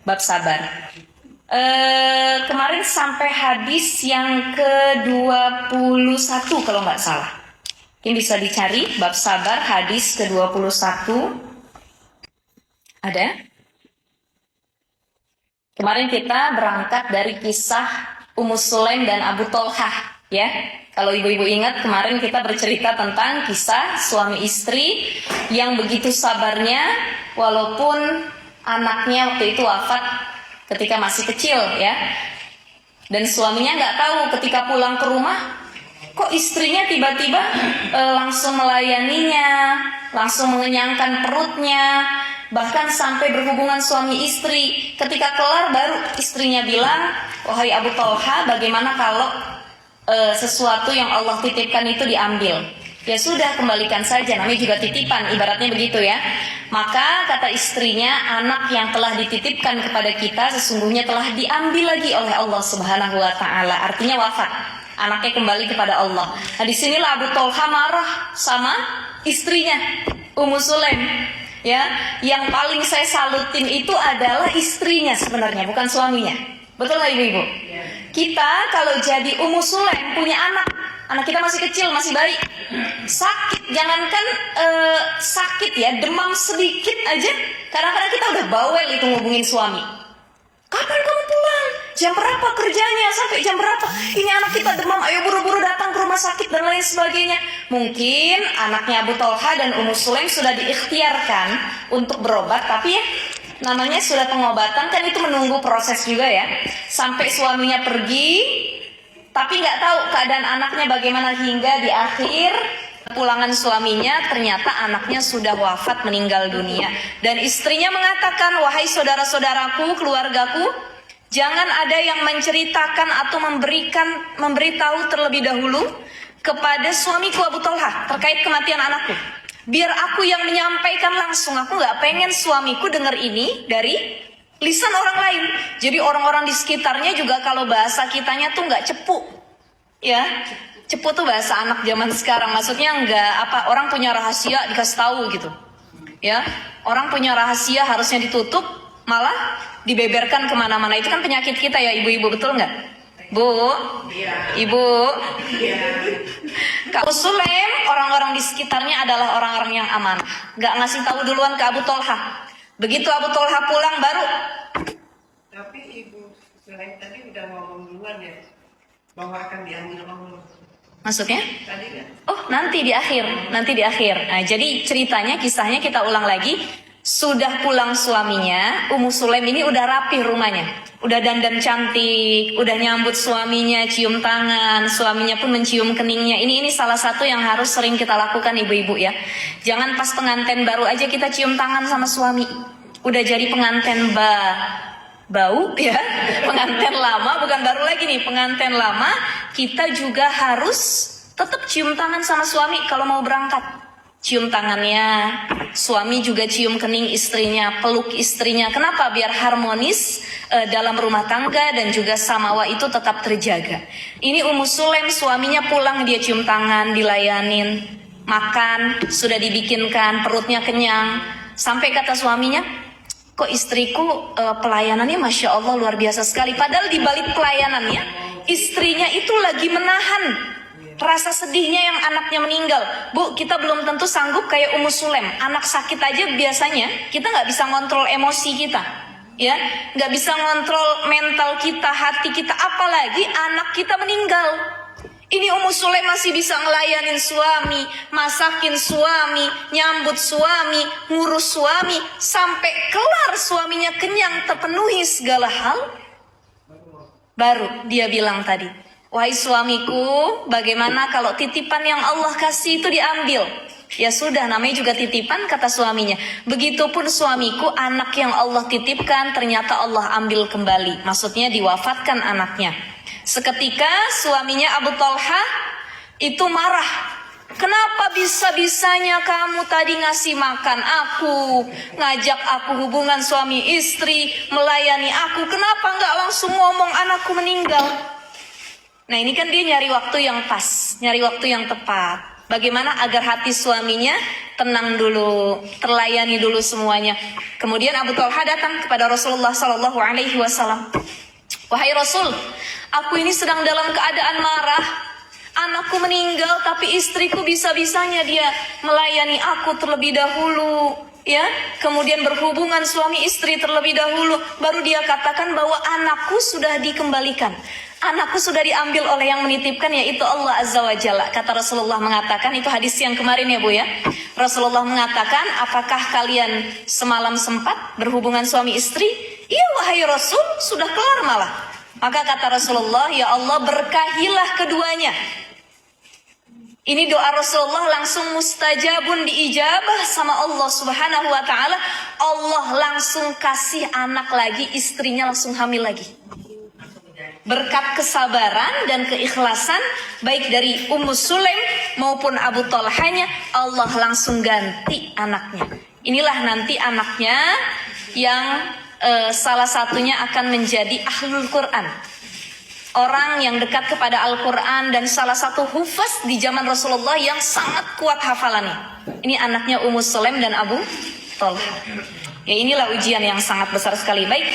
bab sabar. Kemarin sampai hadis yang ke-21 kalau nggak salah. Ini bisa dicari bab sabar hadis ke-21. Ada? Kemarin kita berangkat dari kisah Ummu Sulaim dan Abu Tolhah, ya. Kalau ibu-ibu ingat kemarin kita bercerita tentang kisah suami istri yang begitu sabarnya walaupun anaknya waktu itu wafat ketika masih kecil, ya. Dan suaminya nggak tahu ketika pulang ke rumah kok istrinya tiba-tiba langsung melayaninya, langsung mengenyangkan perutnya, bahkan sampai berhubungan suami istri. Ketika kelar baru istrinya bilang, wahai Abu Tolha, bagaimana kalau sesuatu yang Allah titipkan itu diambil? Ya sudah, kembalikan saja, namanya juga titipan, ibaratnya begitu ya. Maka kata istrinya, anak yang telah dititipkan kepada kita sesungguhnya telah diambil lagi oleh Allah Subhanahu wa taala, artinya wafat. Anaknya kembali kepada Allah. Nah, disinilah Abu Tolha marah sama istrinya, Ummu Sulaim. Ya, yang paling saya salutin itu adalah istrinya sebenarnya, bukan suaminya. Betul nggak ibu-ibu? Kita kalau jadi Ummu Sulaim punya anak kita masih kecil, masih bayi, sakit, jangankan sakit ya, demam sedikit aja, kadang-kadang kita udah bawel itu ngubungin suami. Kapan kamu pulang? Jam berapa kerjanya? Sampai jam berapa? Ini anak kita demam, ayo buru-buru datang ke rumah sakit dan lain sebagainya. Mungkin anaknya Abu Tolha dan Ummu Sulaim sudah diikhtiarkan untuk berobat, tapi ya namanya sudah pengobatan kan itu menunggu proses juga ya. Sampai suaminya pergi, tapi nggak tahu keadaan anaknya bagaimana hingga di akhir pulangan suaminya ternyata anaknya sudah wafat, meninggal dunia. Dan istrinya mengatakan, wahai saudara-saudaraku, keluargaku, jangan ada yang menceritakan atau memberitahu terlebih dahulu kepada suamiku Abu Tolha terkait kematian anakku. Biar aku yang menyampaikan langsung, aku nggak pengen suamiku dengar ini dari lisan orang lain. Jadi orang-orang di sekitarnya juga kalau bahasa kitanya tuh nggak cepu, ya. Cepu tuh bahasa anak zaman sekarang, maksudnya nggak apa, orang punya rahasia dikasih tahu gitu, ya. Orang punya rahasia harusnya ditutup, malah dibeberkan kemana-mana. Itu kan penyakit kita ya ibu-ibu, betul nggak? Bu, ibu, Kak Sulaim, orang-orang di sekitarnya adalah orang-orang yang aman, nggak ngasih tahu duluan ke Abu Tolha. Begitu Abu Tolha pulang baru. Tapi Ibu Sulaim tadi udah ngomong duluan ya, bahwa akan diambil Allah. Maksudnya? Tadi kan? Oh, nanti di akhir. Nah, jadi ceritanya, kisahnya kita ulang lagi. Sudah pulang suaminya, Ummu Sulaim ini udah rapih rumahnya. Udah dandan cantik, udah nyambut suaminya, cium tangan, suaminya pun mencium keningnya. Ini salah satu yang harus sering kita lakukan ibu-ibu ya. Jangan pas pengantin baru aja kita cium tangan sama suami. Udah jadi pengantin bau ya, pengantin lama, bukan baru lagi nih, pengantin lama, kita juga harus tetap cium tangan sama suami kalau mau berangkat. Cium tangannya, suami juga cium kening istrinya, peluk istrinya. Kenapa? Biar harmonis dalam rumah tangga dan juga samawa itu tetap terjaga. Ini Ummu Sulaim, suaminya pulang dia cium tangan, dilayanin, makan sudah dibikinkan, perutnya kenyang. Sampai kata suaminya, kok istriku pelayanannya Masya Allah luar biasa sekali. Padahal di balik pelayanannya, istrinya itu lagi menahan rasa sedihnya yang anaknya meninggal. Bu, kita belum tentu sanggup kayak Ummu Sulaim. Anak sakit aja biasanya kita nggak bisa ngontrol emosi kita, ya, nggak bisa ngontrol mental kita, hati kita, apalagi anak kita meninggal. Ini Ummu Sulaim masih bisa ngelayanin suami, masakin suami, nyambut suami, ngurus suami, sampai kelar suaminya kenyang, terpenuhi segala hal. Baru dia bilang tadi, wahai suamiku, bagaimana kalau titipan yang Allah kasih itu diambil? Ya sudah, namanya juga titipan, kata suaminya. Begitupun suamiku, anak yang Allah titipkan ternyata Allah ambil kembali. Maksudnya diwafatkan anaknya. Seketika suaminya Abu Tolha itu marah. Kenapa bisa-bisanya kamu tadi ngasih makan aku, ngajak aku hubungan suami istri, melayani aku, kenapa nggak langsung ngomong anakku meninggal? Nah ini kan dia nyari waktu yang pas, nyari waktu yang tepat. Bagaimana agar hati suaminya tenang dulu, terlayani dulu semuanya. Kemudian Abu Talha datang kepada Rasulullah Sallallahu Alaihi Wasallam. Wahai Rasul, aku ini sedang dalam keadaan marah. Anakku meninggal, tapi istriku bisa-bisanya dia melayani aku terlebih dahulu, ya. Kemudian berhubungan suami istri terlebih dahulu, baru dia katakan bahwa anakku sudah dikembalikan. Anakku sudah diambil oleh yang menitipkan, yaitu Allah Azza wa Jalla. Kata Rasulullah mengatakan, itu hadis yang kemarin ya Bu ya. Rasulullah mengatakan, apakah kalian semalam sempat berhubungan suami istri? Iya wahai Rasul, sudah kelar malah. Maka kata Rasulullah, ya Allah berkahilah keduanya. Ini doa Rasulullah langsung mustajabun, diijabah sama Allah Subhanahu wa ta'ala. Allah langsung kasih anak lagi, istrinya langsung hamil lagi. Berkat kesabaran dan keikhlasan baik dari Ummu Sulaim maupun Abu Talhanya, Allah langsung ganti anaknya. Inilah nanti anaknya yang salah satunya akan menjadi ahlul Quran, orang yang dekat kepada Al-Quran dan salah satu hufaz di zaman Rasulullah yang sangat kuat hafalannya. Ini anaknya Ummu Sulaim dan Abu Talha. Ya inilah ujian yang sangat besar sekali. Baik.